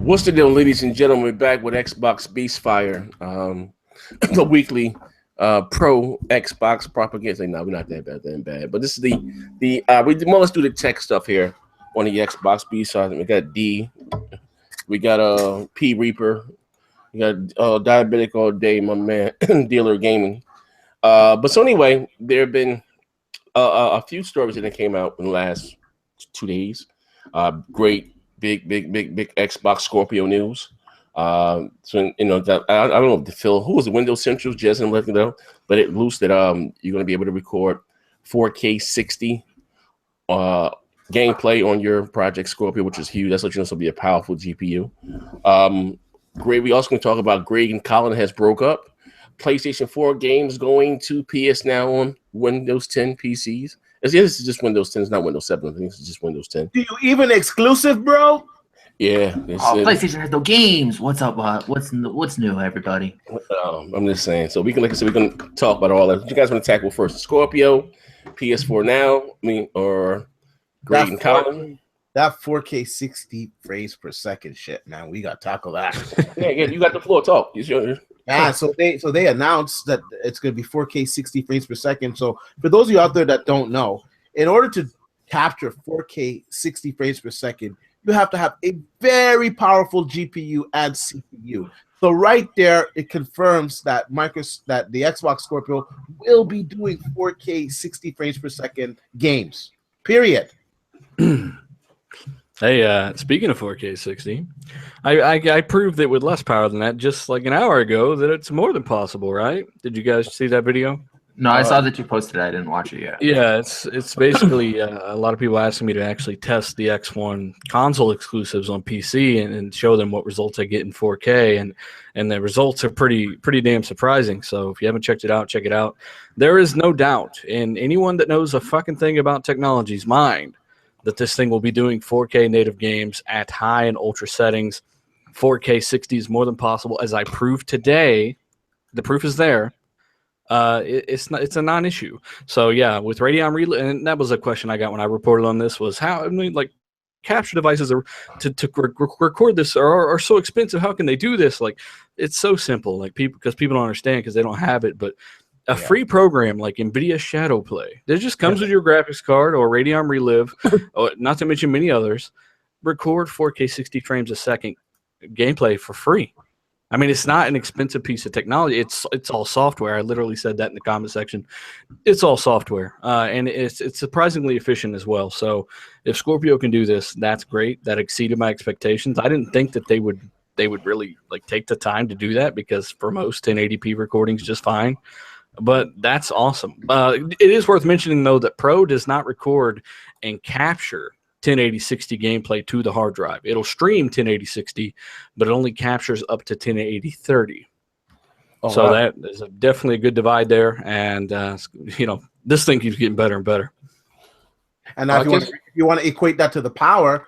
What's the deal, ladies and gentlemen? We're back with Xbox Beastfire, the weekly pro Xbox propaganda. No, we're not that bad. But this is the we more or less do the tech stuff here on the Xbox Beastfire. We got D, we got P Reaper, we got Diabetic all day, my man, Dealer Gaming. But so anyway, there have been a few stories that came out in the last 2 days. Great. Big Xbox Scorpio news. So you know that I don't know if Phil, who was the Windows Central, Jason let me know, but it loosed that you're going to be able to record 4K 60 gameplay on your Project Scorpio, which is huge. That's what you know, so be a powerful GPU. Great. We also going to talk about Greg and Colin has broke up. PlayStation 4 games going to PS now on Windows 10 PCs. This is just Windows 10. It's not Windows 7. I think it's just Windows 10. Do you even exclusive, bro? Yeah. PlayStation has no games. What's up? What's new, everybody? I'm just saying. So we can talk about all that. What you guys want to tackle first? Scorpio, PS4 now, or Greg and Colin? That 4K 60 frames per second shit, man. We got to tackle that. yeah, you got the floor. Talk. Yeah, so they announced that it's going to be 4K 60 frames per second. So for those of you out there that don't know, in order to capture 4K 60 frames per second, you have to have a very powerful GPU and CPU. So right there, it confirms that the Xbox Scorpio will be doing 4K 60 frames per second games. Period. Hey, speaking of 4K 60, I proved it with less power than that just like an hour ago that it's more than possible, right? Did you guys see that video? No, I saw that you posted it. I didn't watch it yet. Yeah, it's basically a lot of people asking me to actually test the X1 console exclusives on PC and show them what results I get in 4K, and the results are pretty damn surprising. So if you haven't checked it out, check it out. There is no doubt in anyone that knows a fucking thing about technology's mind that this thing will be doing 4K native games at high and ultra settings. 4K 60 is more than possible, as I proved today. The proof is there. It's a non-issue. So yeah, with Radeon Relive, and that was a question I got when I reported on this, was how, capture devices are to record this are so expensive. How can they do this? Like, it's so simple. Because people don't understand because they don't have it, but a free program like NVIDIA Shadowplay that just comes with your graphics card or Radeon Relive, or not to mention many others, record 4K 60 frames a second gameplay for free. I mean, it's not an expensive piece of technology. It's all software. I literally said that in the comment section. It's all software, and it's surprisingly efficient as well. So if Scorpio can do this, that's great. That exceeded my expectations. I didn't think that they would really take the time to do that, because for most 1080p recordings just fine. But that's awesome. It is worth mentioning, though, that Pro does not record and capture 1080-60 gameplay to the hard drive. It'll stream 1080-60, but it only captures up to 1080-30. So that is definitely a good divide there. And, this thing keeps getting better and better. And now if you want to equate that to the power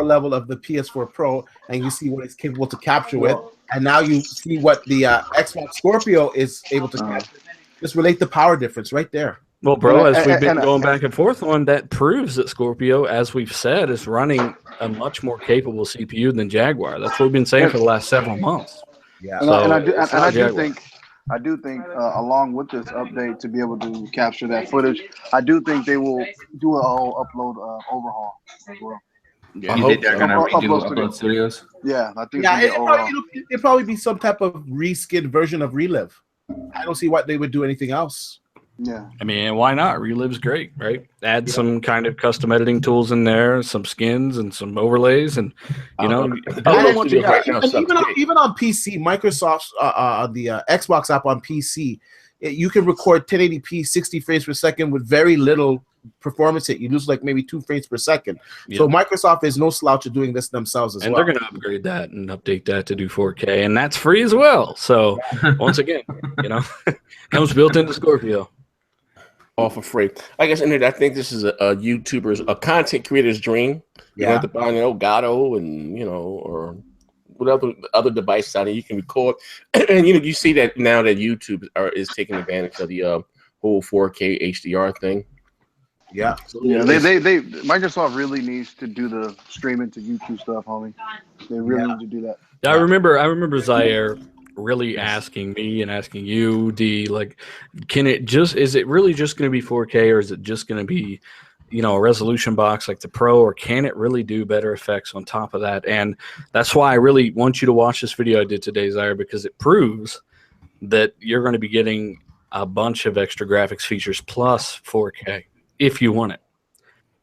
level of the PS4 Pro, and you see what it's capable to capture with, and now you see what the Xbox Scorpio is able to capture. Just relate the power difference right there. Well, bro, as we've been going back and forth on, that proves that Scorpio, as we've said, is running a much more capable CPU than Jaguar. That's what we've been saying for the last several months. Yeah, and I do think along with this update, to be able to capture that footage, I do think they will do a whole upload overhaul as well. Yeah, they're gonna redo Upload Studios. Yeah, I think. Yeah, it'd probably be some type of reskin version of Relive. I don't see why they would do anything else. Yeah, I mean, why not? Relive's great, right? Add some kind of custom editing tools in there, some skins and some overlays, and even on PC, Microsoft's the Xbox app on PC, you can record 1080p 60 frames per second with very little performance hit. You lose maybe 2 frames per second. Yep. So Microsoft is no slouch at doing this themselves as well. And they're going to upgrade that and update that to do 4K, and that's free as well. So once again, comes built into Scorpio. All for free. I guess, and I think this is a YouTuber's, a content creator's dream. You have to buy, Gato and, or whatever other devices out there you can record. And, you see that now that YouTube is taking advantage of the whole 4K HDR thing. Yeah. Yeah, they Microsoft really needs to do the streaming to YouTube stuff, homie. They really need to do that. I remember Zaire really asking me and asking you, D, like, is it really just going to be 4K, or is it just going to be, a resolution box like the Pro, or can it really do better effects on top of that? And that's why I really want you to watch this video I did today, Zaire, because it proves that you're going to be getting a bunch of extra graphics features plus 4K if you want it.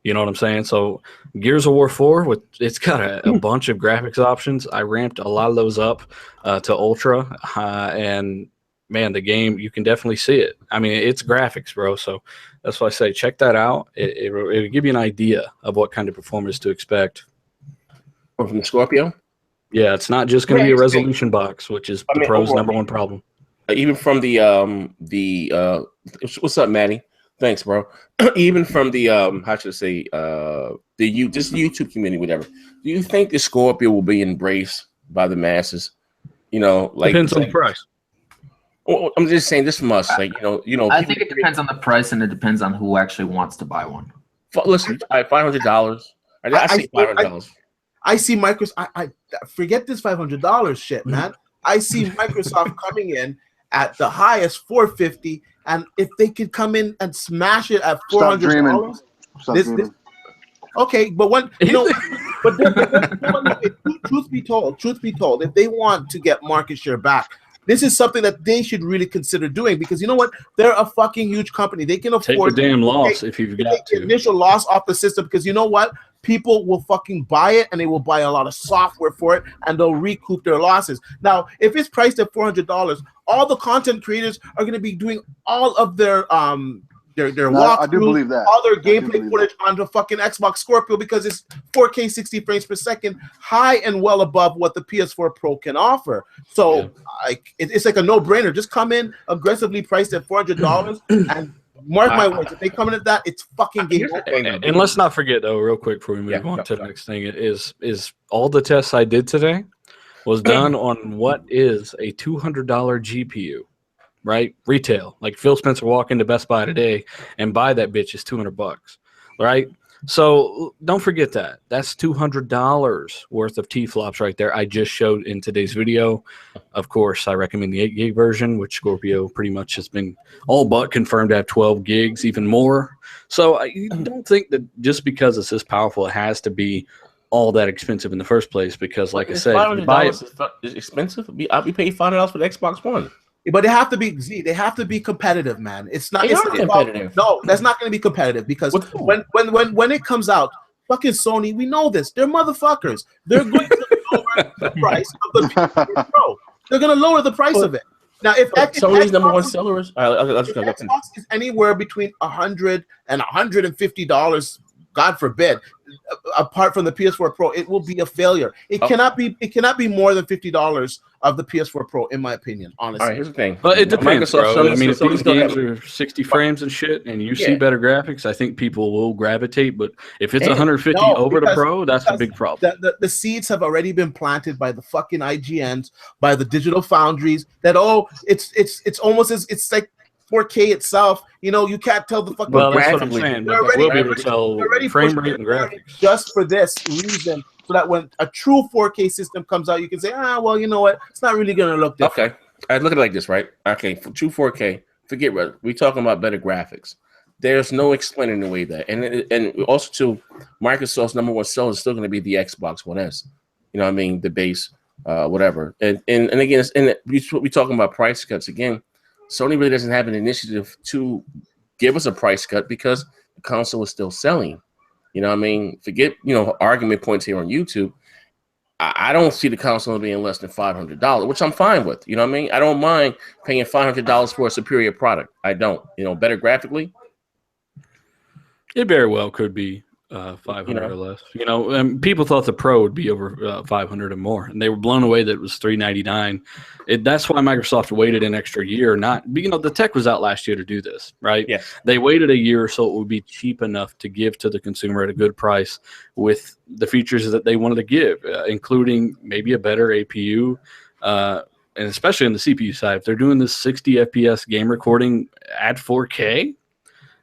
You know what I'm saying? So Gears of War 4, it's got a bunch of graphics options. I ramped a lot of those up to Ultra, and man, the game, you can definitely see it. I mean, it's graphics, bro. So that's why I say check that out. It'll give you an idea of what kind of performance to expect. Or from the Scorpio? Yeah, it's not just going to be a resolution box, which is the Pro's number one problem. Even from the what's up, Manny? Thanks, bro. Even from the how should I say just the YouTube community, whatever. Do you think the Scorpio will be embraced by the masses? Depends on the price. Well, I'm just saying this from us, I think it depends on the price, and it depends on who actually wants to buy one. Listen, $500. I see $500. I see Microsoft. I forget this $500 shit, man. I see Microsoft coming in at the highest $450, and if they could come in and smash it at $400, okay. But when truth be told, if they want to get market share back, this is something that they should really consider doing, because you know what? They're a fucking huge company. They can afford take the damn loss if you've got to. The initial loss off the system, because you know what? People will fucking buy it, and they will buy a lot of software for it, and they'll recoup their losses. Now, if it's priced at $400, all the content creators are going to be doing all of their walkthroughs, I do believe that. all their gameplay footage on the fucking Xbox Scorpio, because it's 4K 60 frames per second, high and well above what the PS4 Pro can offer. So it's like a no-brainer. Just come in aggressively priced at $400 and mark my words, if they come in at that, it's fucking game over. And let's not forget, though, real quick before we move on to the next thing, is all the tests I did today was done on what is a $200 GPU, right? Retail. Like Phil Spencer walk into Best Buy today and buy that bitch is $200, right? So don't forget that. That's $200 worth of T-flops right there I just showed in today's video. Of course, I recommend the 8 gig version, which Scorpio pretty much has been all but confirmed to have 12 gigs, even more. So I don't think that just because it's this powerful, it has to be all that expensive in the first place, because like I said, $500 is expensive. I'll be paying $500 for the Xbox One. But they have to be they have to be competitive, man. It's not competitive. No, that's not going to be competitive, because when it comes out, fucking Sony, we know this. They're motherfuckers. They're going to lower the price of the PS4 Pro. They're going to lower the price of it. Now, if Sony's number one seller is Xbox is anywhere between $100 and $150, God forbid, apart from the PS4 Pro, it will be a failure. It cannot be more than $50 of the PS4 Pro, in my opinion, honestly. All right, here's the thing. But it depends, bro. I mean, if these games are 60 frames and shit, and you see better graphics, I think people will gravitate. But if it's 150 over the Pro, that's a big problem. The seeds have already been planted by the fucking IGNs, by the digital foundries, that it's almost as it's like 4K itself. You can't tell the fucking. Well, that's what I'm saying. But we'll be able to tell frame rate and graphics just for this reason, so that when a true 4K system comes out, you can say, well, you know what? It's not really going to look different. Okay, I look at it like this, right? Okay, for true 4K, forget what we're talking about. Better graphics. There's no explaining away that, and also too, Microsoft's number one seller is still going to be the Xbox One S. You know what I mean? The base, whatever. And again, we're talking about price cuts again. Sony really doesn't have an initiative to give us a price cut, because the console is still selling. You know what I mean? Forget, argument points here on YouTube. I don't see the console being less than $500, which I'm fine with. You know what I mean? I don't mind paying $500 for a superior product. I don't. Better graphically. It very well could be 500 or less. People thought the Pro would be over 500 or more, and they were blown away that it was $399. That's why Microsoft waited an extra year. The tech was out last year to do this, right? Yeah. They waited a year so it would be cheap enough to give to the consumer at a good price with the features that they wanted to give, including maybe a better APU, and especially on the CPU side. If they're doing this 60 FPS game recording at 4K,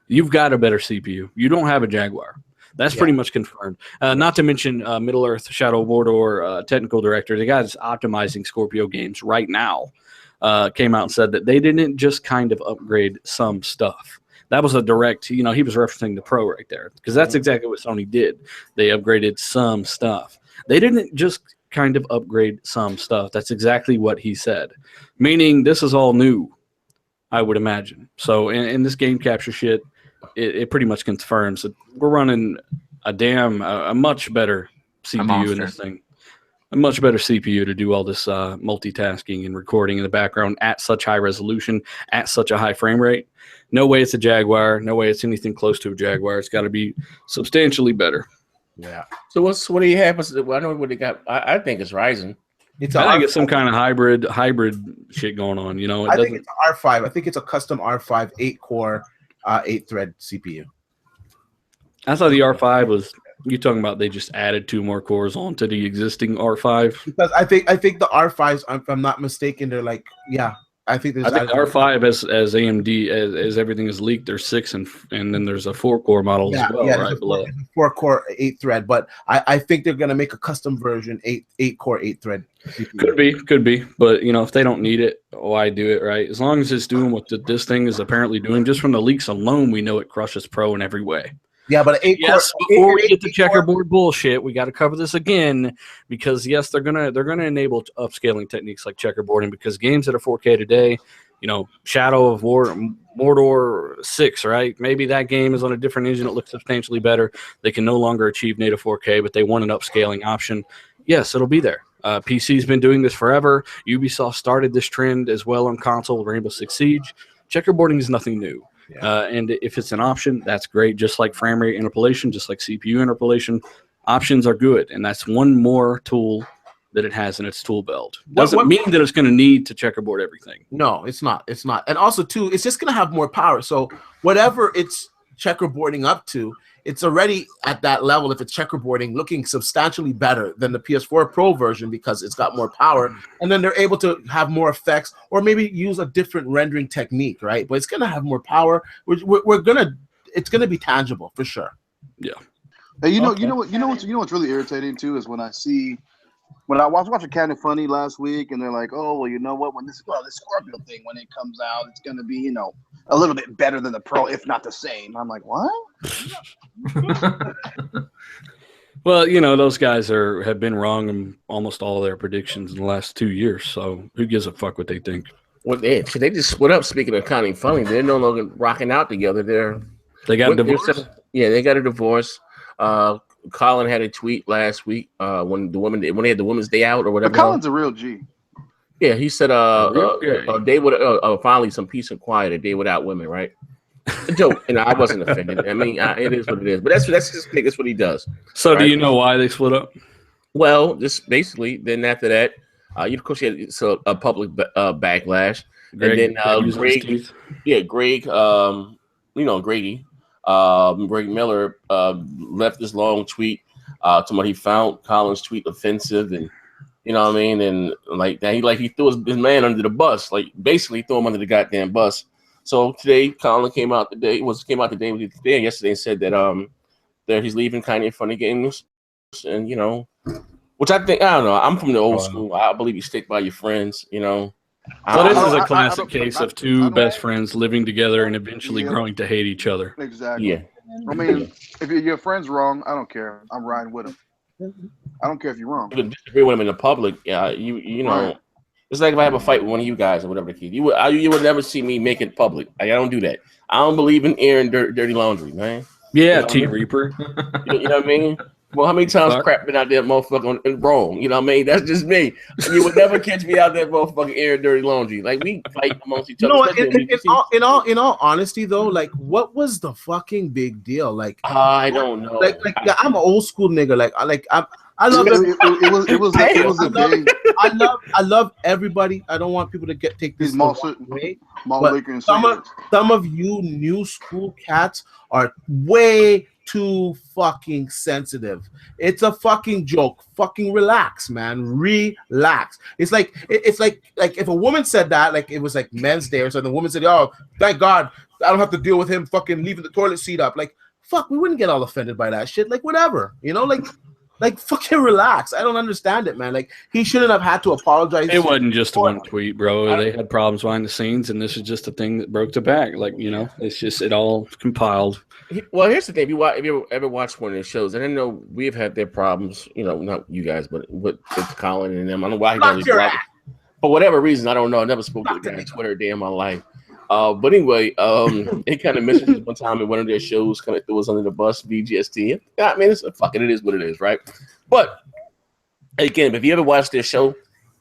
you've got a better CPU. You don't have a Jaguar. That's pretty much confirmed. Not to mention Middle Earth Shadow of Mordor technical director, the guy that's optimizing Scorpio games right now, came out and said that they didn't just kind of upgrade some stuff. That was a direct, he was referencing the Pro right there, because that's exactly what Sony did. They upgraded some stuff. They didn't just kind of upgrade some stuff. That's exactly what he said, meaning this is all new, I would imagine. So in this game capture shit, it pretty much confirms that we're running a much better CPU in this thing. A much better CPU to do all this multitasking and recording in the background at such high resolution, at such a high frame rate. No way it's a Jaguar. No way it's anything close to a Jaguar. It's got to be substantially better. Yeah. So what do you have? I know what they got. I think it's Ryzen. I think it's some kind of hybrid shit going on. I think it's an R5. I think it's a custom R5 8-core, 8-thread CPU. I thought the R5 was. You talking about they just added 2 more cores onto the existing R5? Because I think the R5s, if I'm not mistaken, they're like, I think R5 as AMD as everything is leaked. There's 6 and then there's a 4-core model as well, right below. 4-core 8-thread, but I think they're gonna make a custom version 8-core 8-thread. Could be, but if they don't need it, why do it, right? As long as it's doing what this thing is apparently doing, just from the leaks alone, we know it crushes Pro in every way. Yeah, but before we get to checkerboard bullshit, we got to cover this again, because they're gonna enable upscaling techniques like checkerboarding, because games that are 4K today, Shadow of Mordor 6, right? Maybe that game is on a different engine. It looks substantially better. They can no longer achieve native 4K, but they want an upscaling option. Yes, it'll be there. PC's been doing this forever. Ubisoft started this trend as well on console, Rainbow Six Siege. Checkerboarding is nothing new. Yeah. And if it's an option, that's great. Just like frame rate interpolation, just like CPU interpolation, options are good. And that's one more tool that it has in its tool belt. Doesn't mean that it's going to need to checkerboard everything. No, it's not. It's not. And also, too, it's just going to have more power. So whatever it's checkerboarding up to, it's already at that level. If it's checkerboarding, looking substantially better than the PS4 Pro version, because it's got more power, and then they're able to have more effects, or maybe use a different rendering technique, right? But it's gonna have more power. It's gonna be tangible for sure. Yeah. Hey, you know what's really irritating too is when I was watching Kind of Funny last week, and they're like, "Oh, well, you know what? When this Scorpio thing, when it comes out, it's gonna be, a little bit better than the Pro, if not the same." I'm like, "What?" Well, those guys have been wrong in almost all of their predictions in the last 2 years. So who gives a fuck what they think? Well, they just split up. Speaking of Kind of Funny, they're no longer rocking out together. They got a divorce. Yeah, they got a divorce. Colin had a tweet last week when they had the Women's Day out or whatever. But Colin's a real G. Yeah, he said a day with finally some peace and quiet, a day without women, right? A joke, and I wasn't offended. I mean, it is what it is. But that's what he does. So, right? Do you know why they split up? Well, just basically, then after that, of course, he had a public backlash, Greg, and then Greg, Grady. Greg Miller left this long tweet to what he found Colin's tweet offensive, and you know what I mean, and like that he threw his man under the bus, like basically threw him under the goddamn bus. So today, Colin came out today and yesterday and said that that he's leaving Kind of Funny Games, and which I think, I don't know. I'm from the old school. I believe you stick by your friends, So this is a classic case of two best friends living together and eventually growing to hate each other. Exactly. Yeah. I mean, if your friend's wrong, I don't care. I'm riding with him. I don't care if you're wrong. You disagree with him in the public, you know. Right. It's like if I have a fight with one of you guys or whatever the case. You would never see me make it public. I don't do that. I don't believe in airing dirty laundry, man. Yeah, Reaper. You know what I mean? Well, how many times crap been out there, motherfucker, and wrong? You know what I mean? That's just me. You would never catch me out there, motherfucker, airing dirty laundry. Like, we fight amongst each other. In all honesty, though, like, what was the fucking big deal? Like, I don't know. Like I'm an old school nigga. I love I love everybody. I don't want people to take this away. But some of you new school cats are way too fucking sensitive. It's a fucking joke. Fucking relax, man. Relax. It's like if a woman said that, like it was like Men's Day or something. The woman said, "Oh, thank God I don't have to deal with him fucking leaving the toilet seat up. Like, fuck, we wouldn't get all offended by that shit. Like, whatever, you know, like fucking relax. I don't understand it, man. Like, he shouldn't have had to apologize. It wasn't just one tweet, bro. They had problems behind the scenes, and this is just a thing that broke the back. Like, you know, it's just it all compiled. Well, here's the thing: if you ever watched one of their shows, I didn't know we've had their problems. You know, not you guys, but with Colin and them. I don't know why he does it. For whatever reason, I don't know. I never spoke to the guy on Twitter a day in my life. But anyway, it kind of mentioned one time in one of their shows, kind of threw us under the bus, BGST. I mean, it is what it is, right? But again, if you ever watched their show,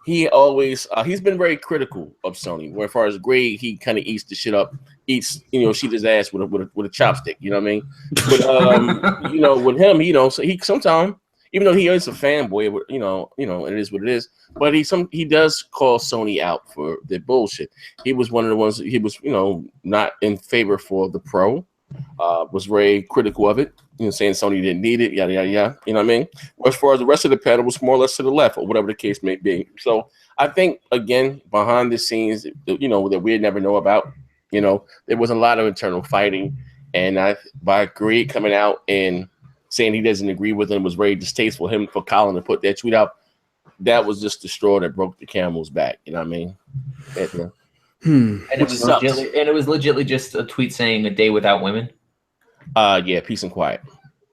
he always he's been very critical of Sony. Where as far as Greg, he kind of eats the shit up, sheet his ass with a chopstick. You know what I mean? But you know, with him, so he sometimes, even though he is a fanboy, it is what it is. But he does call Sony out for their bullshit. He was one of the ones. He was not in favor for the Pro. Was very critical of it. Saying Sony didn't need it. Yada yada yada. You know what I mean? As far as the rest of the panel was more or less to the left, or whatever the case may be. So I think again behind the scenes, that we never know about. There was a lot of internal fighting, and by Greg coming out and saying he doesn't agree with him was very distasteful for Colin to put that tweet out. That was just the straw that broke the camel's back. You know what I mean? And it was legitly just a tweet saying "a day without women." Yeah, peace and quiet.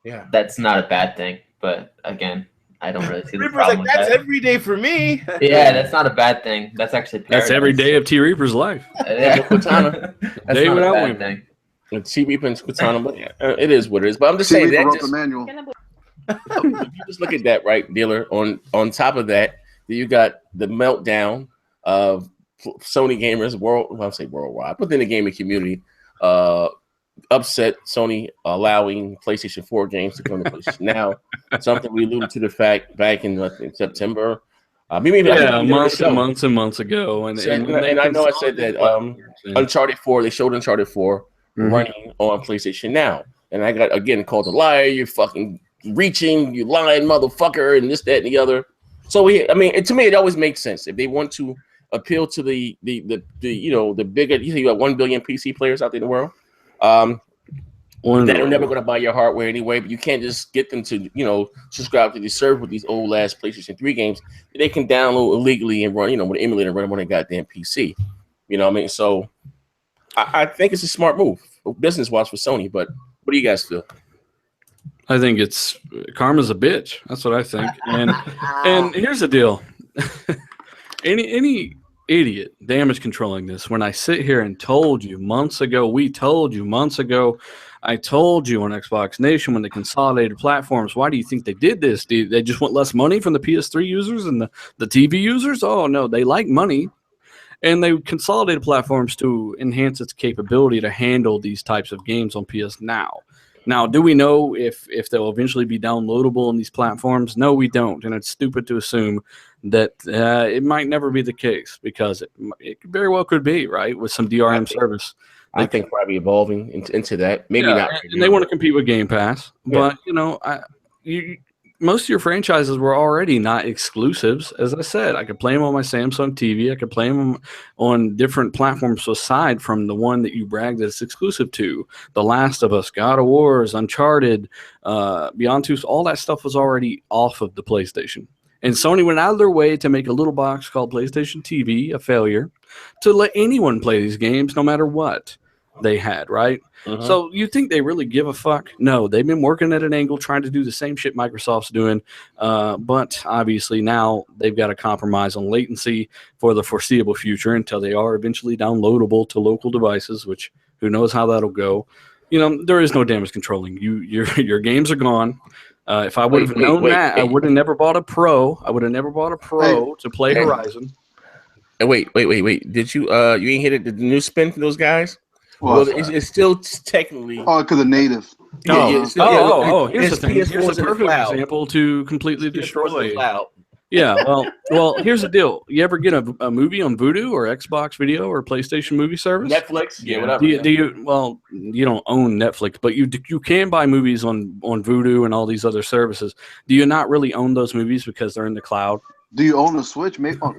Yeah, that's not a bad thing, but again, I don't really see the Reaper's problem. Like, that's every day for me. Yeah, that's not a bad thing. That's actually paradise. That's every day of T Reaper's life. Yeah. Cortana. That's Day not without a bad women. thing. T Reaper and Cortana, but it is what it is. But I'm just saying that wrote the manual. if you just look at that, right, dealer. On top of that, you got the meltdown of Sony gamers worldwide, but then the gaming community upset Sony allowing PlayStation 4 games to come to PlayStation Now. Something we alluded to the fact back in September. Months and months ago. And I know I said that Uncharted 4, they showed Uncharted 4 running on PlayStation Now. And I got, again, called a liar. You're fucking reaching, you lying motherfucker, and this, that, and the other. So, to me, it always makes sense. If they want to appeal to the bigger, you got 1 billion PC players out there in the world. That are never going to buy your hardware anyway, but you can't just get them to, subscribe to the server with these old ass PlayStation 3 games. They can download illegally and run, with an emulator, run them on their goddamn PC. You know what I mean? So I think it's a smart move, business-wise for Sony, but what do you guys feel? I think it's karma's a bitch. That's what I think. And here's the deal. Any idiot damage controlling this, when I sit here and told you months ago, I told you on Xbox Nation when they consolidated platforms, why do you think they did this? They just want less money from the PS3 users and the TV users? Oh, no, they like money. And they consolidated platforms to enhance its capability to handle these types of games on PS Now. Now, do we know if they'll eventually be downloadable on these platforms? No, we don't. And it's stupid to assume that it might never be the case, because it very well could be, right, with some DRM service. I think probably evolving into that. Maybe not. And they want to compete with Game Pass. Yeah. But, most of your franchises were already not exclusives. As I said, I could play them on my Samsung TV. I could play them on different platforms aside from the one that you brag that it's exclusive to. The Last of Us, God of Wars, Uncharted, Beyond Two, all that stuff was already off of the PlayStation. And Sony went out of their way to make a little box called PlayStation TV a failure to let anyone play these games no matter what they had, right? So you think they really give a fuck? No, they've been working at an angle trying to do the same shit Microsoft's doing, but obviously now they've got to compromise on latency for the foreseeable future until they are eventually downloadable to local devices, which who knows how that'll go. There is no damage controlling. Your games are gone. If I would have known that, I would have never bought a Pro. I would have never bought a Pro to play Horizon. And wait. Did you you ain't hit the new spin for those guys? Well, it's still technically. Oh, because of native. Here's the thing. Here's a perfect example to completely destroy. Yeah, well, here's the deal. You ever get a movie on Vudu or Xbox Video or PlayStation Movie Service? Netflix? Yeah, whatever. Do you? Well, you don't own Netflix, but you can buy movies on Vudu and all these other services. Do you not really own those movies because they're in the cloud? Do you own a Switch? Maybe. Oh,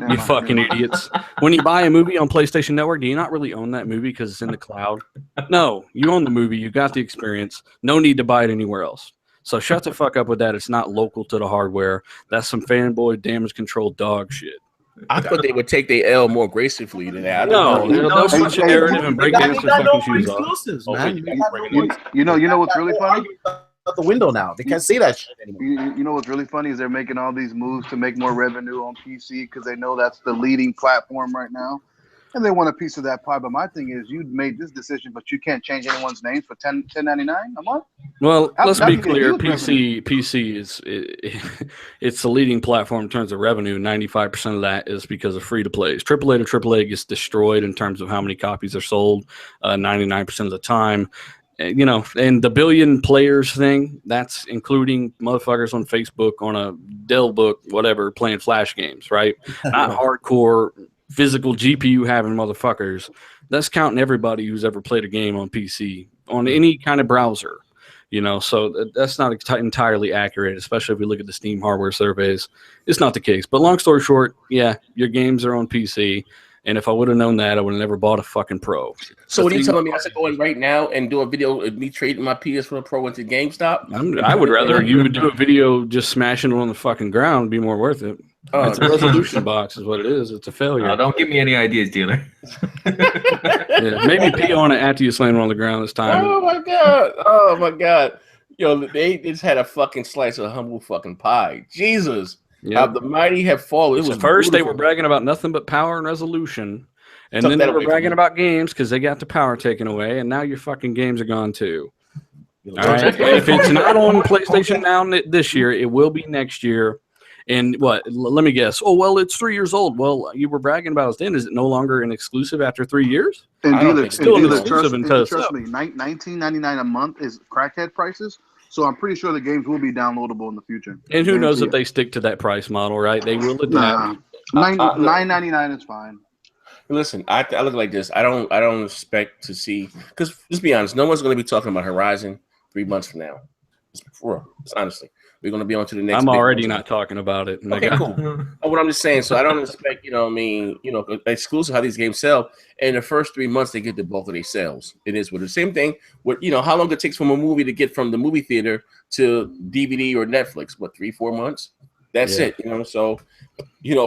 You fucking idiots. When you buy a movie on PlayStation Network, do you not really own that movie because it's in the cloud? No, you own the movie. You got the experience. No need to buy it anywhere else. So shut the fuck up with that. It's not local to the hardware. That's some fanboy damage control dog shit. I thought they would take their L more gracefully than that. No, they'll switch the narrative and break dance their fucking shoes off. Exclusives, Oh, man. wait, You know what's really funny? Out the window now. They can't say that shit anymore. You know what's really funny is they're making all these moves to make more revenue on PC because they know that's the leading platform right now, and they want a piece of that pie. But my thing is, you made this decision, but you can't change anyone's name for $10.99 a month. Well, let's be That's clear. a huge PC is it's the leading platform in terms of revenue. 95% of that is because of free to plays. AAA to AAA gets destroyed in terms of how many copies are sold. 99% of the time. You know, and the billion players thing, that's including motherfuckers on Facebook, on a Dell book, whatever, playing Flash games, right? Not hardcore physical GPU having motherfuckers. That's counting everybody who's ever played a game on PC, on any kind of browser, you know, so that's not entirely accurate, especially if we look at the Steam hardware surveys. It's not the case. But long story short, yeah, your games are on PC. And if I would have known that, I would have never bought a fucking Pro. So what are you telling me? I should go in right now and do a video of me trading my PS4 Pro into GameStop? I would rather you would do a video just smashing it on the fucking ground. It'd be more worth it. It's a resolution box is what it is. It's a failure. Don't give me any ideas, dealer. Yeah, maybe pee on it after you slam it on the ground this time. Oh my god! Oh my god! Yo, they just had a fucking slice of humble fucking pie. Jesus! Yeah. How the mighty have fallen. It was first beautiful. They were bragging about nothing but power and resolution, and Took then that they were away from bragging you. about games because they got the power taken away, and now your fucking games are gone too. All Took right. that away If from it's you. not on PlayStation Now this year, it will be next year. And what? Let me guess. Oh well, it's 3 years old. Well, you were bragging about it then. Is it no longer an exclusive after 3 years? And I don't dealer, think and still dealer, exclusive until it's trust up. me, $19.99 a month is crackhead prices. So I'm pretty sure the games will be downloadable in the future. And who knows if Guarantee they stick to that price model, right? They will it. adapt. Nah, $9.99 is fine. Listen, I look like this. I don't expect to see, because let's be honest, no one's going to be talking about Horizon 3 months from now. It's honestly, we're going to be on to the next. I'm big already one. not talking about it. Okay, cool. What I'm just saying, so I don't expect, exclusive how these games sell. In the first 3 months, they get the bulk of their sales. It is what the same thing. What how long it takes from a movie to get from the movie theater to DVD or Netflix? What, 3-4 months? That's it. So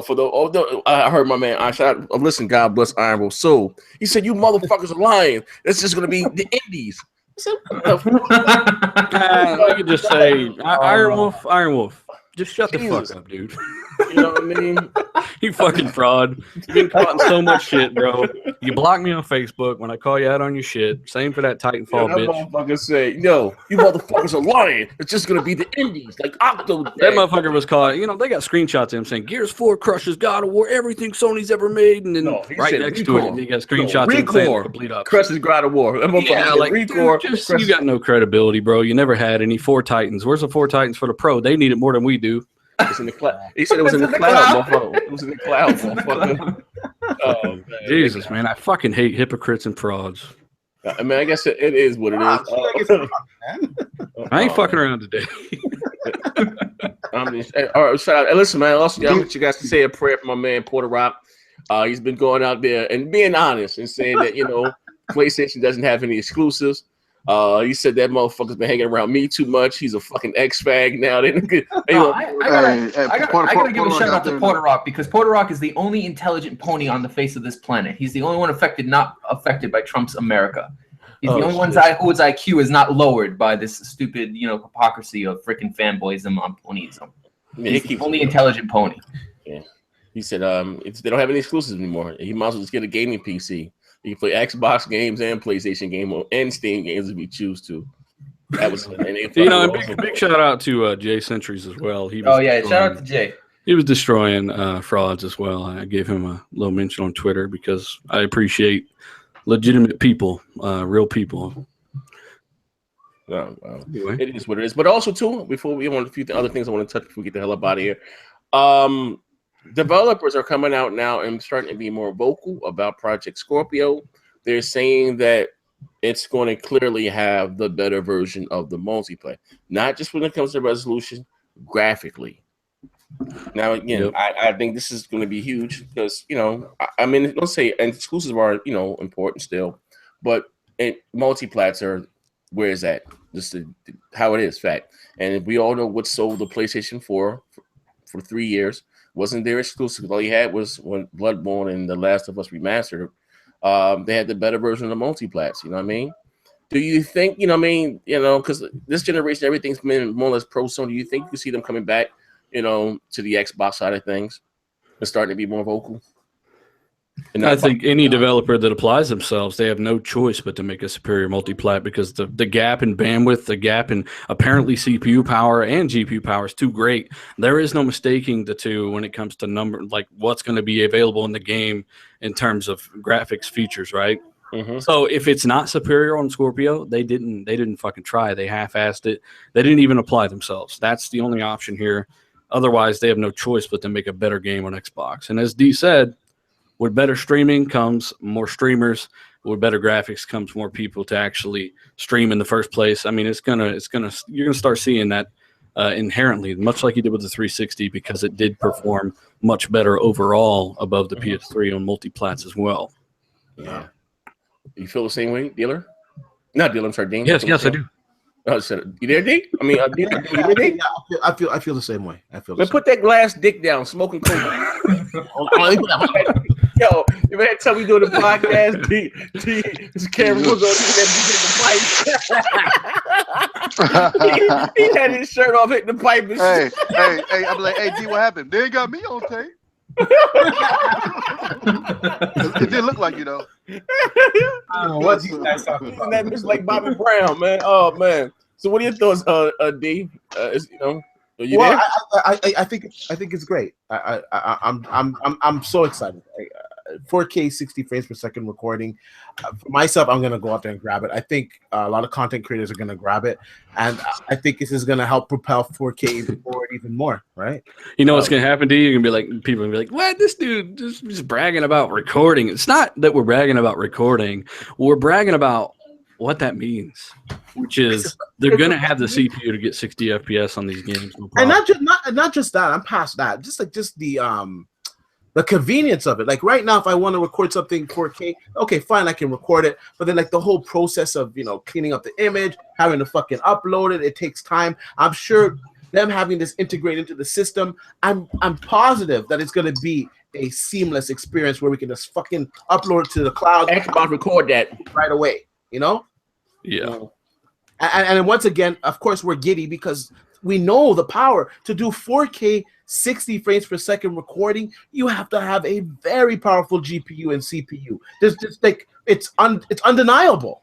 for I heard my man. Listen, God bless Iron Will Soul. He said, "You motherfuckers are lying. It's just gonna be the indies." I said, "What the fuck?" I could just say, Iron Wolf, just shut the Jesus. fuck up, dude. You know what I mean? You fucking fraud. You've been caught in so much shit, bro. You block me on Facebook when I call you out on your shit. Same for that Titanfall That bitch. motherfucker say, "No, you motherfuckers are lying. It's just gonna be the indies, like Octo." That motherfucker was caught. They got screenshots of him saying Gears 4 crushes God of War, everything Sony's ever made, and then No, he right said next to Recore. it, you got screenshots of him saying Recore. complete opposite. Crushes God of War. That motherfucker Yeah, said like Recore. dude, crushes- you got no credibility, bro. You never had any 4 Titans. Where's the 4 Titans for the Pro? They need it more than we do. It's in the cloud. He said it was in the cloud, motherfucker. It was in the cloud, motherfucker. Oh, man. Jesus, man, I fucking hate hypocrites and frauds. I mean, I guess it is what it is. I ain't fucking around today. All right, shout out. And listen, man. Also, I want you guys to say a prayer for my man Porter Rock. He's been going out there and being honest and saying that PlayStation doesn't have any exclusives. He said that motherfucker's been hanging around me too much. He's a fucking X-Fag now. I gotta give a shout out to Porter Rock because Porter Rock is the only intelligent pony on the face of this planet. He's the only one not affected by Trump's America. He's the only one whose IQ is not lowered by this stupid, hypocrisy of freaking fanboyism on ponyism. He's the only intelligent pony. Yeah. He said they don't have any exclusives anymore. He might as well just get a gaming PC. You can play Xbox games and PlayStation games and Steam games if you choose to. That was big shout out to Jay Centuries as well. Shout out to Jay. He was destroying frauds as well. I gave him a little mention on Twitter because I appreciate legitimate people, real people. Well, Anyway. it is what it is. But also too, before we want a few other things I want to touch before we get the hell up out of here. Developers are coming out now and starting to be more vocal about Project Scorpio. They're saying that it's going to clearly have the better version of the multiplayer, not just when it comes to resolution, graphically. Now again, Yep. I think this is going to be huge because I mean, let's say and exclusives are important still, but multi-plats are where is that? Just how it is, fact. And we all know what sold the PlayStation 4 for 3 years wasn't their exclusive. All you had was when Bloodborne and The Last of Us Remastered. They had the better version of the multi-plats. You know what I mean? Do you think because this generation everything's been more or less pro Sony? Do you think you see them coming back? To the Xbox side of things and starting to be more vocal. And I think any developer that applies themselves, they have no choice but to make a superior multi-plat because the gap in bandwidth, the gap in apparently CPU power and GPU power is too great. There is no mistaking the two when it comes to like what's going to be available in the game in terms of graphics features, right? Mm-hmm. So if it's not superior on Scorpio, they didn't fucking try. They half-assed it. They didn't even apply themselves. That's the only option here. Otherwise, they have no choice but to make a better game on Xbox. And as D said, with better streaming comes more streamers. With better graphics comes more people to actually stream in the first place. I mean, you're gonna start seeing that inherently, much like you did with the 360, because it did perform much better overall above the PS3 on multi-plats as well. Yeah. You feel the same way, Dealer? Not Dealer, I'm sorry, Dean. Yes, I do. Oh, you there, D? I mean, D? I feel the same way. Put that glass dick down, smoking coke. Yo, you man tell me doing the podcast, D, this camera was on, he had his shirt off, hitting the pipe and shit. Hey, I'm like, hey, D, what happened? They ain't got me on tape. It did look like I don't know what you guys talking about. That bitch like Bobby Brown, man. Oh man. So what are your thoughts, D? Are you there? I think it's great. I'm so excited. 4K 60 frames per second recording. For myself, I'm gonna go out there and grab it. I think a lot of content creators are gonna grab it, and I think this is gonna help propel 4K forward even more. Right? You know what's gonna happen to you? You're gonna be like, people are gonna be like, "What? This dude just bragging about recording." It's not that we're bragging about recording. We're bragging about what that means, which is they're gonna have the CPU to get 60 FPS on these games, no and not just that. I'm past that. Just the convenience of it. Like right now, if I want to record something 4K, okay, fine, I can record it. But then like the whole process of cleaning up the image, having to fucking upload it takes time. I'm sure them having this integrated into the system, I'm positive that it's gonna be a seamless experience where we can just fucking upload it to the cloud. Xbox record that right away. Yeah. And once again, of course, we're giddy because we know the power to do 4K 60 frames per second recording. You have to have a very powerful GPU and CPU. It's undeniable.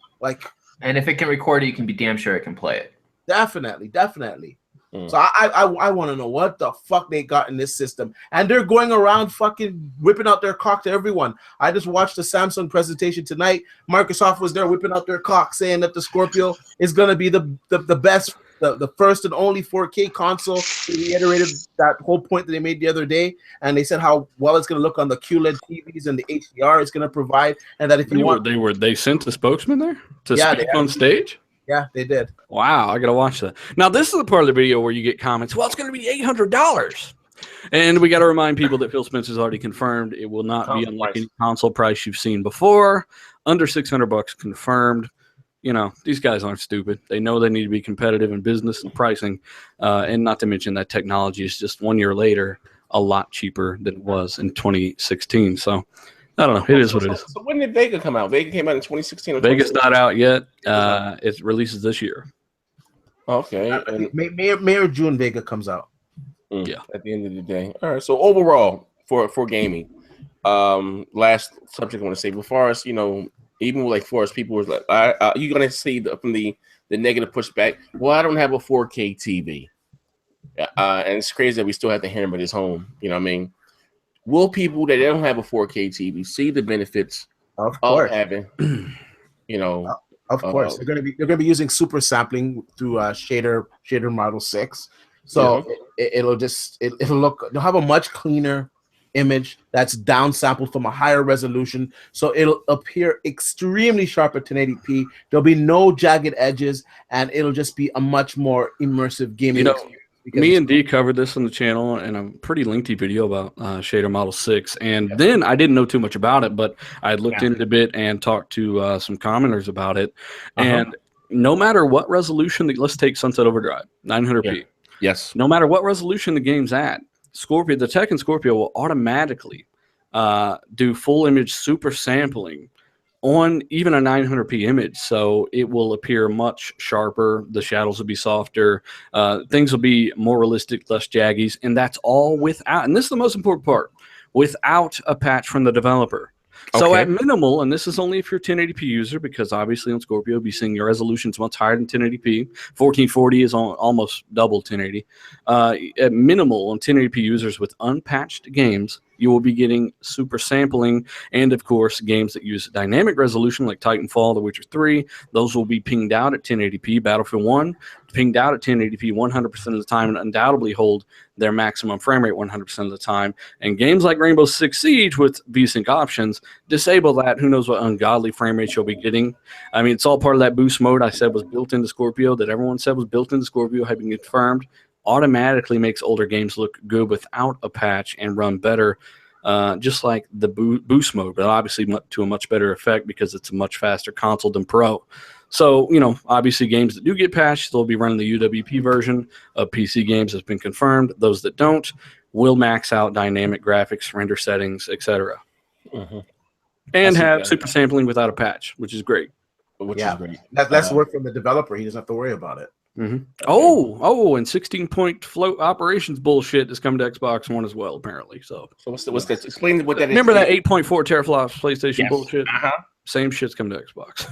And if it can record it, you can be damn sure it can play it. Definitely. So I want to know what the fuck they got in this system, and they're going around fucking whipping out their cock to everyone. I just watched the Samsung presentation tonight. Microsoft was there whipping out their cock, saying that the Scorpio is gonna be the best. The first and only 4K console. They reiterated that whole point that they made the other day, and they said how well it's going to look on the QLED TVs and the HDR it's going to provide, and that if you want, they sent the spokesman there to speak on stage. Yeah, they did. Wow, I gotta watch that. Now this is the part of the video where you get comments. Well, it's going to be $800, and we got to remind people that Phil Spencer's already confirmed it will not be unlike any console price you've seen before. Under $600 confirmed. These guys aren't stupid. They know they need to be competitive in business and pricing, and not to mention that technology is just 1 year later a lot cheaper than it was in 2016. So, I don't know. It is what it is. So when did Vega come out? Vega came out in 2016 or Vega's not out yet. It releases this year. Okay. May or June, Vega comes out. Yeah. At the end of the day. All right. So overall, for gaming, last subject I want to say, before us, even like for us, people was like, you're gonna see from the negative pushback. Well, I don't have a 4K TV, and it's crazy that we still have to hammer this home. You know what I mean? Will people that don't have a 4K TV see the benefits of having? Of course, they're gonna be using super sampling through shader model 6, so it'll have a much cleaner image that's downsampled from a higher resolution, so it'll appear extremely sharp at 1080p. There'll be no jagged edges, and it'll just be a much more immersive gaming experience. Me and D covered this on the channel in a pretty lengthy video about Shader Model 6. And then I didn't know too much about it, but I looked into it a bit and talked to some commenters about it. And no matter what resolution, let's take Sunset Overdrive, 900p. Yes. No matter what resolution the game's at, Scorpio, the Tekken Scorpio will automatically do full image super sampling on even a 900p image, so it will appear much sharper. The shadows will be softer. Things will be more realistic, less jaggies, and that's all without, and this is the most important part, without a patch from the developer. So at minimal, and this is only if you're a 1080p user, because obviously on Scorpio, you'll be seeing your resolutions much higher than 1080p. 1440 is almost double 1080. At minimal, on 1080p users with unpatched games, you will be getting super sampling, and of course, games that use dynamic resolution like Titanfall, The Witcher 3, those will be pinged out at 1080p. Battlefield 1, pinged out at 1080p 100% of the time, and undoubtedly hold their maximum frame rate 100% of the time. And games like Rainbow Six Siege with VSync options disable that. Who knows what ungodly frame rate you'll be getting. I mean, it's all part of that boost mode I said was built into Scorpio, that everyone said was built into Scorpio, had been confirmed. Automatically makes older games look good without a patch and run better, just like the boost mode, but obviously to a much better effect because it's a much faster console than Pro. So, you know, obviously games that do get patched, they'll be running the UWP version of PC games has been confirmed. Those that don't will max out dynamic graphics, render settings, etc. And have super sampling without a patch, which is great. Which is great. That's work from the developer. He doesn't have to worry about it. And 16-point float operations bullshit is coming to Xbox One as well, apparently. So what's that? Explain what that is. Remember that 8.4 teraflops PlayStation bullshit? Same shit's coming to Xbox.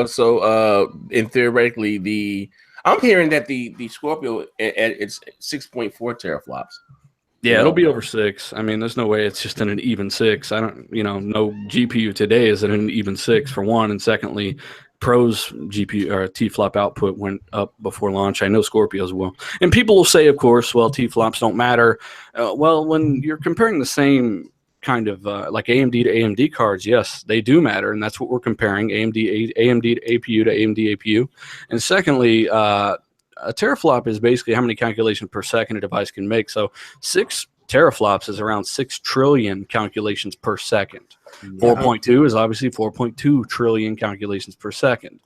so in theoretically, I'm hearing that the Scorpio it's 6.4 teraflops. Yeah, it'll be over 6. I mean, there's no way it's just in an even 6. I don't, no GPU today is in an even 6 for one, and secondly, Pro's GPU or T-flop output went up before launch. I know Scorpio's will. And people will say, of course, well, T-flops don't matter. Well, when you're comparing the same kind of like AMD to AMD cards, yes, they do matter, and that's what we're comparing, AMD to APU to AMD APU. And secondly, a teraflop is basically how many calculations per second a device can make. So 6 teraflops is around 6 trillion calculations per second. 4.2 is obviously 4.2 trillion calculations per second.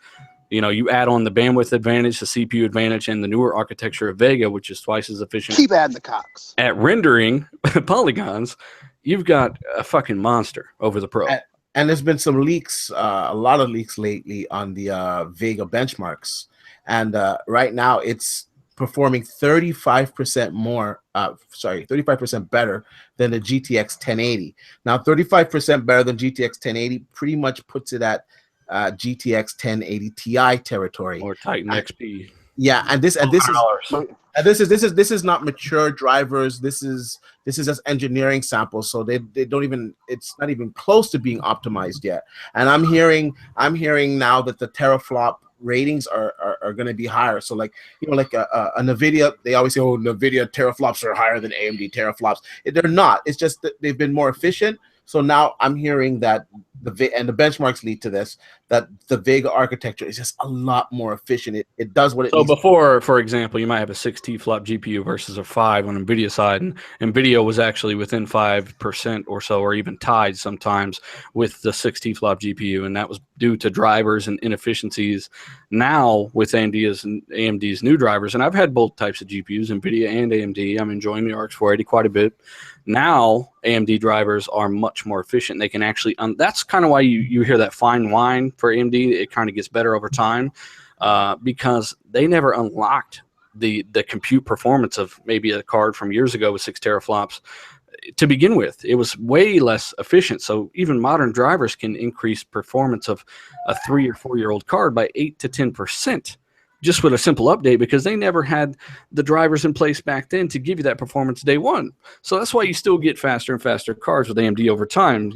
You add on the bandwidth advantage, the CPU advantage, and the newer architecture of Vega, which is twice as efficient. Keep adding the cocks. At rendering polygons, you've got a fucking monster over the Pro. And there's been some leaks, a lot of leaks lately on the Vega benchmarks. And right now it's performing 35% better than the GTX 1080. Now, 35% better than GTX 1080 pretty much puts it at GTX 1080 Ti territory or Titan XP. Yeah, and this is not mature drivers. This is just engineering samples, so they don't even, it's not even close to being optimized yet. And I'm hearing now that the teraflop ratings are going to be higher. So like a NVIDIA, they always say, oh, NVIDIA teraflops are higher than AMD teraflops. They're not. It's just that they've been more efficient. So now I'm hearing that the benchmarks lead to this, that the Vega architecture is just a lot more efficient. It does what it needs. So before, for example, you might have a 6 T-flop GPU versus a 5 on NVIDIA side, and NVIDIA was actually within 5% or so, or even tied sometimes with the 6 T-flop GPU, and that was due to drivers and inefficiencies. Now with AMD's new drivers, and I've had both types of GPUs, NVIDIA and AMD. I'm enjoying the RX 480 quite a bit. Now AMD drivers are much more efficient. They can actually, that's kind of why you hear that fine wine for AMD. It kind of gets better over time because they never unlocked the compute performance of maybe a card from years ago with 6 teraflops. To begin with, it was way less efficient. So even modern drivers can increase performance of a 3 or 4 year old card by 8 to 10%. Just with a simple update, because they never had the drivers in place back then to give you that performance day one. So that's why you still get faster and faster cards with AMD over time.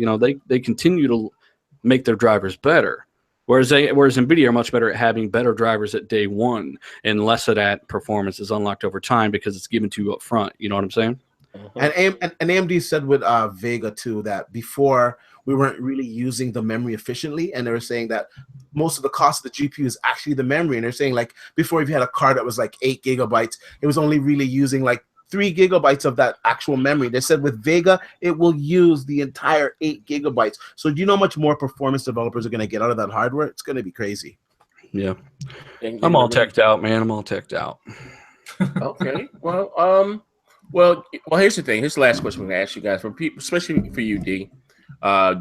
They continue to make their drivers better. Whereas NVIDIA are much better at having better drivers at day one, and less of that performance is unlocked over time because it's given to you up front. You know what I'm saying? And AMD said with Vega too that before, we weren't really using the memory efficiently, and they were saying that most of the cost of the GPU is actually the memory. And they're saying like before, if you had a card that was like 8 gigabytes, it was only really using like 3 gigabytes of that actual memory. They said with Vega, it will use the entire 8 gigabytes. So do you know how much more performance developers are going to get out of that hardware? It's going to be crazy. Yeah. I'm all teched out, man. I'm all teched out. Okay. Well, here's the thing. Here's the last question we're gonna ask you guys, for people, especially for you, D.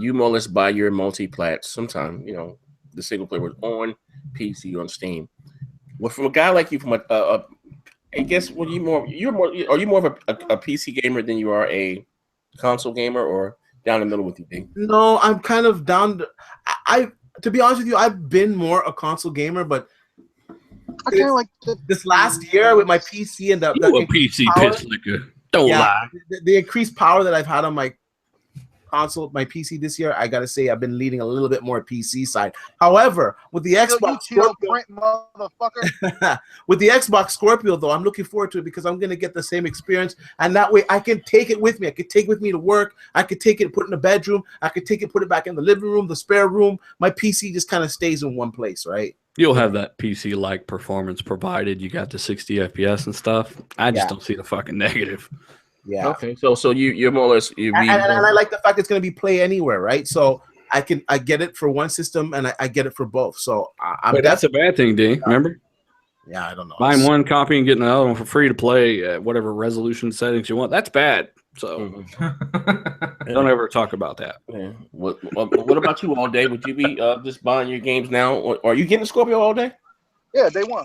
You more or less buy your multi-plat sometime. You know, the single player was on PC, on Steam. Well, from a guy like you, from I guess, are you more of a PC gamer than you are a console gamer, or down the middle with you, D? No, I'm kind of down. To be honest with you, I've been more a console gamer, but I kind of like this last year with my PC and the PC piss liquor. Don't lie. The increased power that I've had on my console, my PC this year, I gotta say I've been leaning a little bit more PC side. However, with the Xbox Scorpio, motherfucker. with the Xbox Scorpio though, I'm looking forward to it because I'm gonna get the same experience, and that way I can take it with me. I could take it with me to work. I could take it, put it in the bedroom. I could take it, put it back in the living room, the spare room. My PC just kind of stays in one place, right? You'll have that PC-like performance provided you got the 60 FPS and stuff. I just don't see the fucking negative. Yeah. Okay. So you're more or less. And I like the fact it's going to be play anywhere, right? So I get it for one system and I get it for both. So that's a bad thing, D. Remember? Yeah, I don't know. Buying one copy and getting another one for free to play at whatever resolution settings you want. That's bad. So don't ever talk about that. Yeah. What about you, all day? Would you be just buying your games now, or are you getting Scorpio all day? Yeah, day one.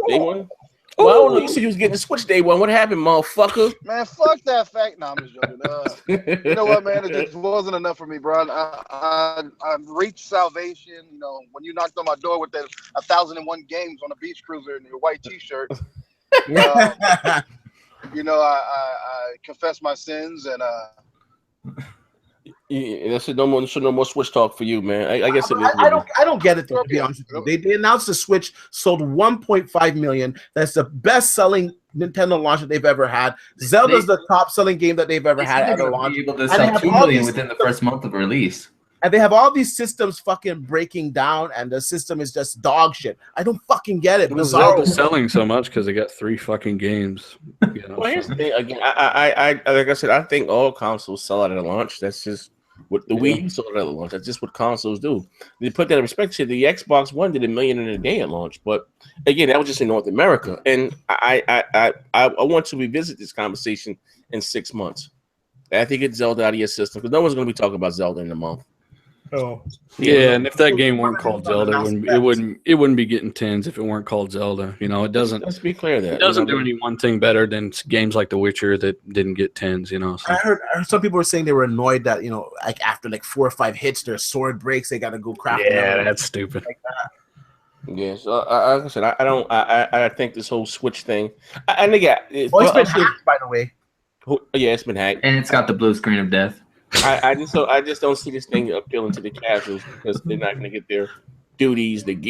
Day one. Well, I don't know. You said you was getting the Switch day one. What happened, motherfucker? Man, fuck that fact. No, I'm just joking. You know what, man? It just wasn't enough for me, bro. I reached salvation. You know, when you knocked on my door with that 1,001 games on a beach cruiser and your white T-shirt. You know, I confessed my sins and yeah, that's it. No more Switch talk for you, man. I guess I don't get it though, to be honest with you. They announced the Switch sold 1.5 million. That's the best-selling Nintendo launch that they've ever had. Zelda's the top-selling game that they've ever had at a launch. Be able to sell 2 million within the first month of release. And they have all these systems fucking breaking down, and the system is just dog shit. I don't fucking get it. Zelda's selling so much because they got 3 fucking games. You know, well, here's the thing. Again, I like I said, I think all consoles sell out at a launch. That's just what the Wii U sold out at a launch. That's just what consoles do. They put that in perspective. The Xbox One did $1 million in a day at launch, but again, that was just in North America. And I want to revisit this conversation in 6 months. After you get Zelda out of your system, because no one's going to be talking about Zelda in a month. Oh. Yeah, and if that game weren't called Zelda, it wouldn't be getting 10s if it weren't called Zelda. You know, it doesn't. Let's be clear that it doesn't do any one thing better than games like The Witcher that didn't get 10s. You know, so. I heard some people were saying they were annoyed that like after like 4 or 5 hits, their sword breaks. They got to go craft. Yeah, that's stupid. Like that. Yeah, so like I said, I think this whole Switch thing, and again, it's been hacked, by the way. Yeah, it's been hacked, and it's got the blue screen of death. I just don't see this thing appealing to the casuals because they're not going to get their duties. And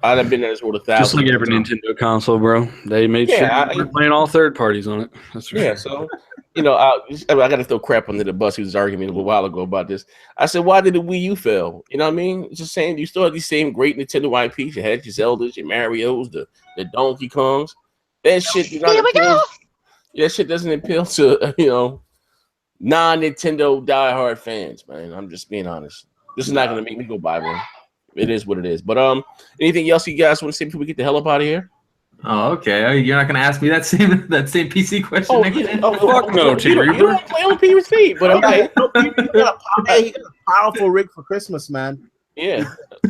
I've been in this world 1,000. Just like every Nintendo console, bro. They made sure we're playing all third parties on it. That's right. Yeah, so I got to throw crap under the bus. He was arguing a little while ago about this. I said, why did the Wii U fail? You know what I mean? It's just saying you still have these same great Nintendo IPs. You had your Zeldas, your Marios, the Donkey Kongs. That shit. That shit doesn't appeal to non-Nintendo diehard fans, man. I'm just being honest. This is not going to make me go buy one. It is what it is. But anything else you guys want to say before we get the hell up out of here? Oh, okay. You're not going to ask me that same PC question again? Oh, fuck no, T-Reaper. You don't play on PC, but okay. He got a powerful rig for Christmas, man. Yeah.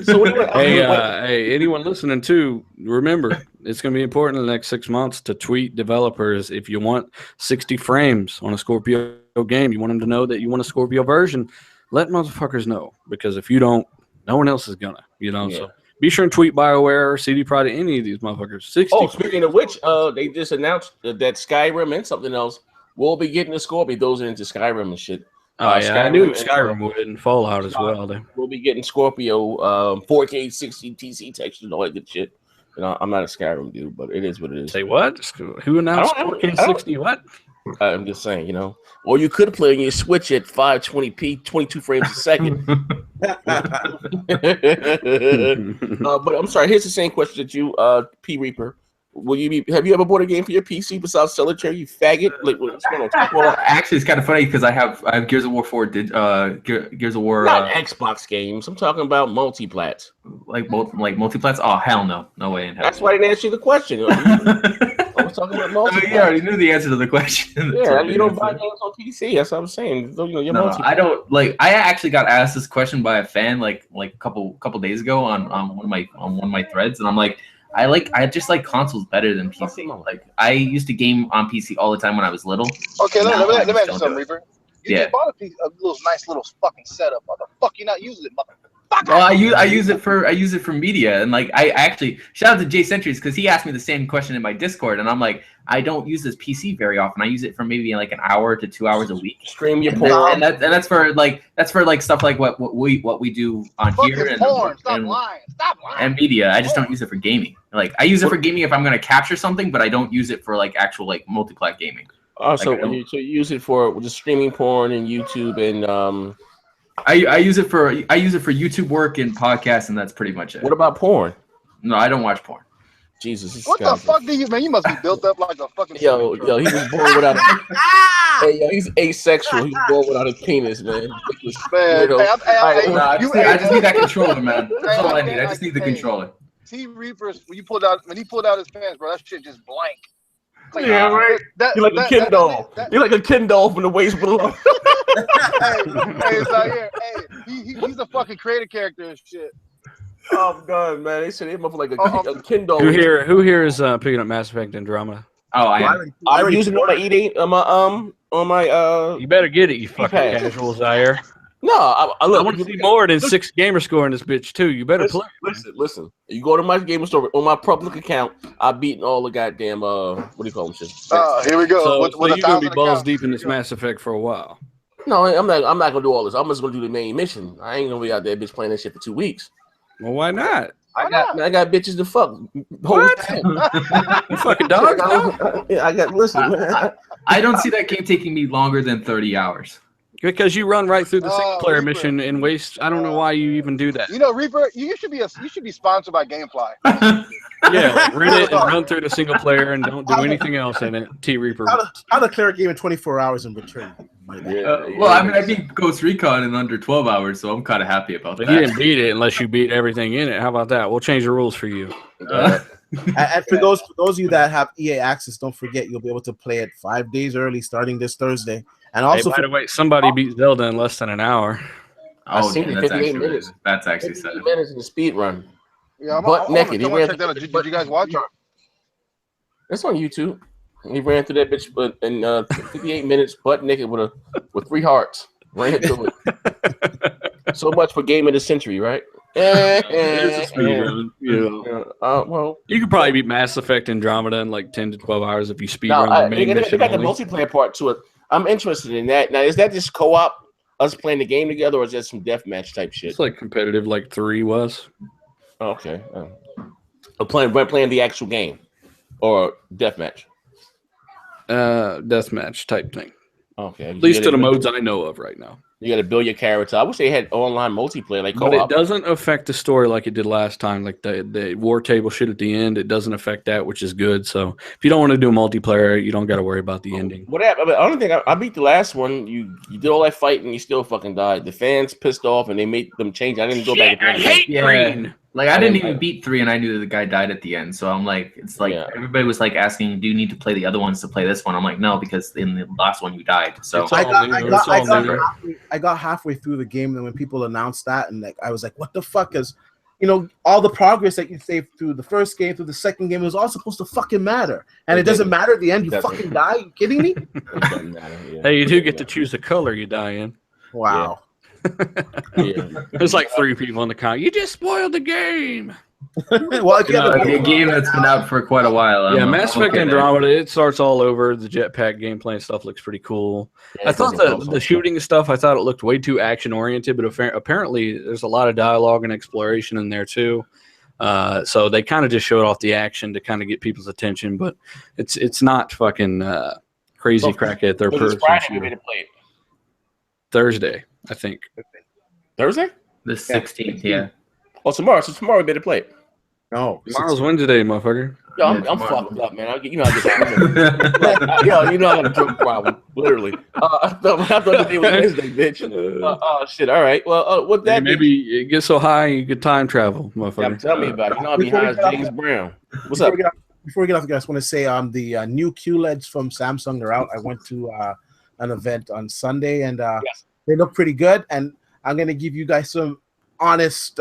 So hey, anyone listening to, remember, it's going to be important in the next 6 months to tweet developers if you want 60 frames on a Scorpio game. You want them to know that you want a Scorpio version. Let motherfuckers know, because if you don't, no one else is gonna. So be sure and tweet BioWare or CD Projekt, any of these motherfuckers. 60. Oh, speaking of which, they just announced that Skyrim and something else will be getting a Scorpio. Those are into Skyrim and shit. Oh yeah, I knew Skyrim would and Fallout as well. We'll be getting Scorpio 4K 60 TC textures and all that good shit. I'm not a Skyrim dude, but it is what it is. Say what? Who announced 4K 60? What? I'm just saying, you know. Or you could play on your Switch at 520p, 22 frames a second. But I'm sorry. Here's the same question that you, P Reaper. Have you ever bought a game for your PC besides Solitaire? You faggot. Like, what's going on? Well, actually, it's kind of funny because I have Gears of War 4. Gears of War. Not Xbox games. I'm talking about multiplats. Like multiplats. Oh hell no, no way in hell. That's why I didn't answer the question. I was talking about multiplats. I mean, you already knew the answer to the question. Yeah, you don't buy games on PC. That's what I'm saying. You know, you're No, I don't like. I actually got asked this question by a fan like a couple days ago on one of my threads, and I'm like, I just like consoles better than PC. Like I used to game on PC all the time when I was little. Okay, let me ask you something, Reaper. You Yeah. just bought a little nice little fucking setup. Why the fuck you not using it, motherfucker? Well, I use it for media, and like I actually shout out to Jay Centuries because he asked me the same question in my Discord, and I'm like, I don't use this PC very often. I use it for maybe like an hour to 2 hours a week. Stream your porn, and that's for stuff like what we do on here and Stop lying. and media. I just don't use it for gaming. Like I use it for gaming if I'm gonna capture something, but I don't use it for like actual like multi-plat gaming. Oh, so you use it for just streaming porn and YouTube and I use it for YouTube work and podcasts, and that's pretty much it. What about porn? No, I don't watch porn. Jesus, What the fuck do you, man? You must be built up like a fucking. Yo, he was born without. Hey, yo, he's asexual. He's born without a penis, man. Man, I just need that controller, man. That's all I need. I just need the controller. T Reapers, when he pulled out his pants, bro, that shit just blank. Like, yeah, right. You're like a Ken doll. You're like a Ken doll from the waist below. It's out here. Hey, he's a fucking creative character and shit. Oh god, man! They said him up like a Ken doll. Who here is picking up Mass Effect Andromeda? Oh, I am. I'm using it on my E8 on my You better get it, you fucking casuals out here. No, I want to see more than 6 gamer score in this bitch too. You better play. Listen. You go to my gamer store on my public account. I've beaten all the goddamn what do you call them? Shit. Here we go. So you're gonna be balls deep in this Mass Effect for a while. No, I'm not gonna do all this. I'm just gonna do the main mission. I ain't gonna be out there bitch playing that shit for 2 weeks. Well, why not? I got bitches to fuck. What? You fucking dog? Yeah, listen, man. I don't see that game taking me longer than 30 hours. Because you run right through the single player mission and waste. I don't know why you even do that. You know, Reaper, you should be sponsored by GameFly. Yeah, like, rent it and run through the single player and don't do anything else in it. T Reaper. How to clear a game in 24 hours in return. Well, I mean, I beat Ghost Recon in under 12 hours, so I'm kind of happy about that. You didn't beat it unless you beat everything in it. How about that? We'll change the rules for you. And for those of you that have EA access, don't forget you'll be able to play it 5 days early starting this Thursday. And also, by the way, somebody beat Zelda in less than an hour. Oh, seen yeah, it, 58 minutes. That's actually sad. 58 minutes in the speed run. Yeah, Butt naked. Did you guys watch it? It's on YouTube. He ran through that bitch in 58 minutes, butt naked with 3 hearts. Ran through it. So much for game of the century, right? It's a speed run. Well, you could probably beat Mass Effect Andromeda in like 10 to 12 hours if you speed run the they main mission. got the multiplayer part to it. I'm interested in that. Now, is that just co-op, us playing the game together, or is that some deathmatch type shit? It's like competitive, like 3 was. Okay. Playing the actual game or deathmatch? Deathmatch type thing. Okay. At least to the modes I know of right now. You got to build your character. I wish they had online multiplayer like co-op. But it doesn't affect the story like it did last time. Like the war table shit at the end, it doesn't affect that, which is good. So if you don't want to do multiplayer, you don't got to worry about the ending. What happened? I don't think I beat the last one. You did all that fight and you still fucking died. The fans pissed off and they made them change. I didn't go back. I hate green. Like I didn't even beat 3, and I knew that the guy died at the end. So I'm like, it's like everybody was like asking, "Do you need to play the other ones to play this one?" I'm like, no, because in the last one you died. So I got halfway through the game, and when people announced that, and like I was like, "What the fuck is?" You know, all the progress that you saved through the first game, through the second game, it was all supposed to fucking matter, and it doesn't matter at the end. You fucking die. You kidding me? Hey, you do get to choose the color you die in. Wow. There's like 3 people in the car. You just spoiled the game. Well, if you have a game that's been out for quite a while. Yeah, Mass Effect Andromeda, it starts all over. The jetpack gameplay and stuff looks pretty cool. I thought the shooting stuff, I thought it looked way too action-oriented, but apparently there's a lot of dialogue and exploration in there too. So they kind of just showed off the action to kind of get people's attention, but it's not fucking crazy crackhead third But it's person Friday. We shooter. made it play it. Thursday, I think. Thursday? The 16th, yeah. Oh, tomorrow. So tomorrow we made it play it. No, Tomorrow's Wednesday, motherfucker. Yo, Yeah, I'm tomorrow. fucked up, man. I get yo, you know I got a drug problem, literally. I thought the day was Wednesday, bitch. Shit. All right. Well, what that Maybe you get so high you could time travel, Yeah, motherfucker. tell me about it. You know I'll be high as James Brown. What's up? Before we get off, I just want to say the new QLEDs from Samsung are out. I went to an event on Sunday, and Yes. they look pretty good. And I'm gonna give you guys some honest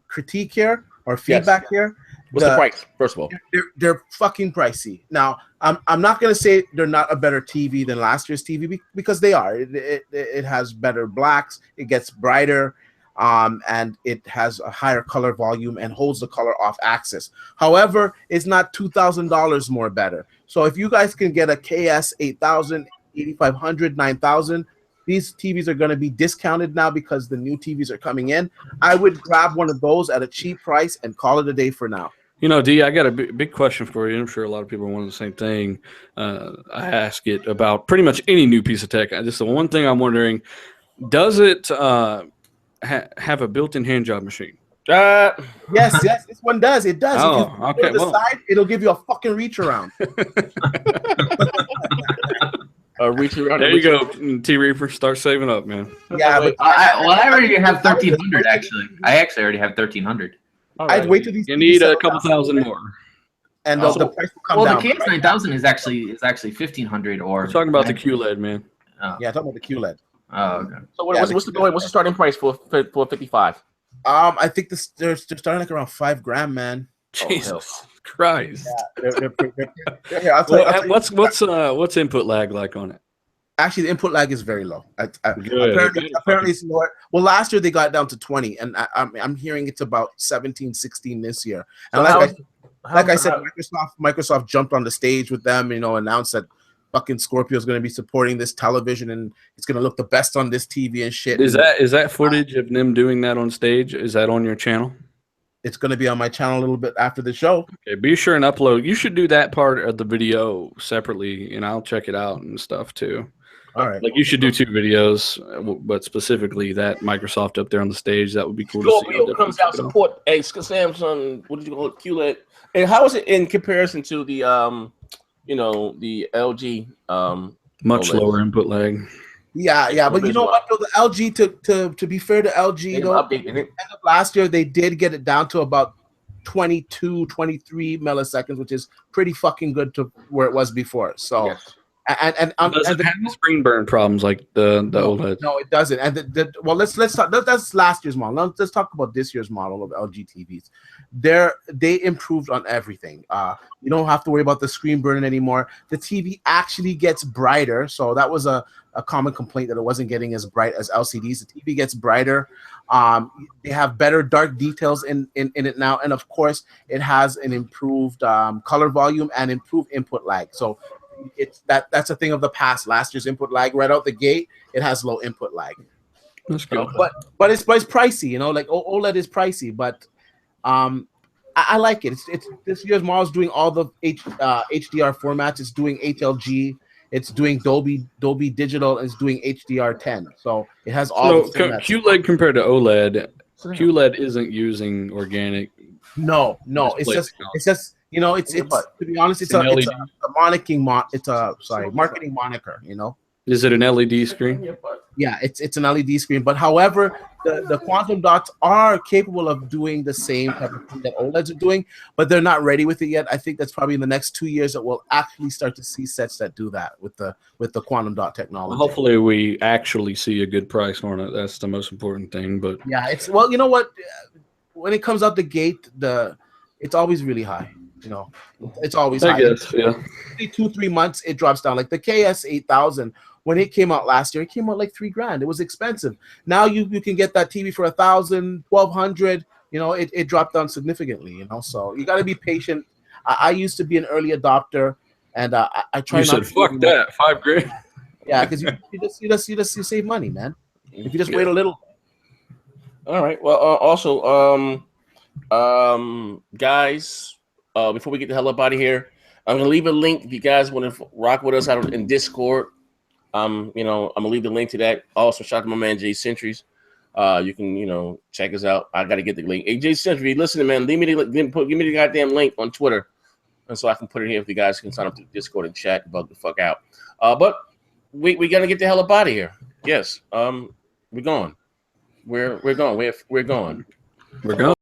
critique here or feedback here. What's the price? First of all, they're fucking pricey. Now, I'm not gonna say they're not a better TV than last year's TV because they are. It has better blacks. It gets brighter. And it has a higher color volume and holds the color off axis. However, it's not $2,000 more better. So if you guys can get a KS 8000, 8500, 9000, these TVs are going to be discounted now because the new TVs are coming in. I would grab one of those at a cheap price and call it a day for now. You know, D, I got a big question for you. I'm sure a lot of people are wondering the same thing. I ask it about pretty much any new piece of tech. Just the one thing I'm wondering, does it have a built-in hand job machine? Yes, this one does. It does. Oh, if you okay. on the side, it'll give you a fucking reach around. reach around. There you go, T Reaper. Start saving up, man. Yeah, but I already have 1,300 actually. I actually already have 1,300. I'd wait till these. You need a couple thousand more. And the price will come down. The KS9000 is actually 1,500. Or We're talking about the QLED, man. Yeah, talking about the QLED. Oh, okay. So what's the starting price for 55? I think they're starting like around $5,000, man. Jesus Christ! Yeah, here, I'll tell you. What's input lag like on it? Actually, the input lag is very low. Good. Apparently it's lower. Well, last year they got down to 20, and I'm hearing it's about 17, 16 this year. And like I said, Microsoft jumped on the stage with them, announced that fucking Scorpio is going to be supporting this television, and it's going to look the best on this TV and shit. Is that footage of them doing that on stage? Is that on your channel? It's going to be on my channel a little bit after the show. Okay, be sure and upload. You should do that part of the video separately, and I'll check it out and stuff too. All right. Like you should do 2 videos, but specifically that Microsoft up there on the stage. That would be cool to see. Scorpio comes out support a Samsung. What did you call it? QLED. And how is it in comparison to the the LG? Much OLED? lower input lag. Yeah, but you know what? Though, the LG, to be fair to LG, though, end of last year they did get it down to about 22, 23 milliseconds, which is pretty fucking good to where it was before. So. Yes. And does it have screen burn problems like the OLED? No, it doesn't. And let's talk. That's last year's model. Let's talk about this year's model of LG TVs. They improved on everything. You don't have to worry about the screen burning anymore. The TV actually gets brighter. So that was a common complaint that it wasn't getting as bright as LCDs. The TV gets brighter. They have better dark details in it now, and of course, it has an improved color volume and improved input lag. So. That's a thing of the past. Last year's input lag right out the gate, it has low input lag. That's good. But it's pricey, like OLED is pricey, but I like it. It's this year's model is doing all the HDR formats. It's doing HLG, it's doing Dolby Digital, and it's doing HDR10. So it has all. So QLED compared to OLED, QLED isn't using organic. No, it's just. It's to be honest, it's a marketing moniker, Is it an LED screen? Yeah, it's an LED screen. But however, the quantum dots are capable of doing the same type of thing that OLEDs are doing, but they're not ready with it yet. I think that's probably in the next 2 years that we'll actually start to see sets that do that with the quantum dot technology. Well, hopefully we actually see a good price on it. That's the most important thing. But yeah, you know what? When it comes out the gate, it's always really high. It's always high. I guess, yeah. 2-3 months, it drops down. Like the KS 8000, when it came out last year, it came out like $3,000. It was expensive. Now you can get that TV for $1,000, $1,200. It dropped down significantly. So you got to be patient. I used to be an early adopter, and I try. You said fuck that, $5,000. Yeah, because you save money, man. If you just wait a little. All right. Well, also, guys. Before we get the hell up out of here, I'm gonna leave a link if you guys want to rock with us out in Discord. I'm gonna leave the link to that. Also, shout out to my man Jay Centuries. You can check us out. I gotta get the link. Hey Jay Century, listen, man, give me the goddamn link on Twitter, and so I can put it here if you guys can sign up to Discord and chat and bug the fuck out. But we gotta get the hell up out of here. Yes, we're gone. We're gone. We're gone. We're going.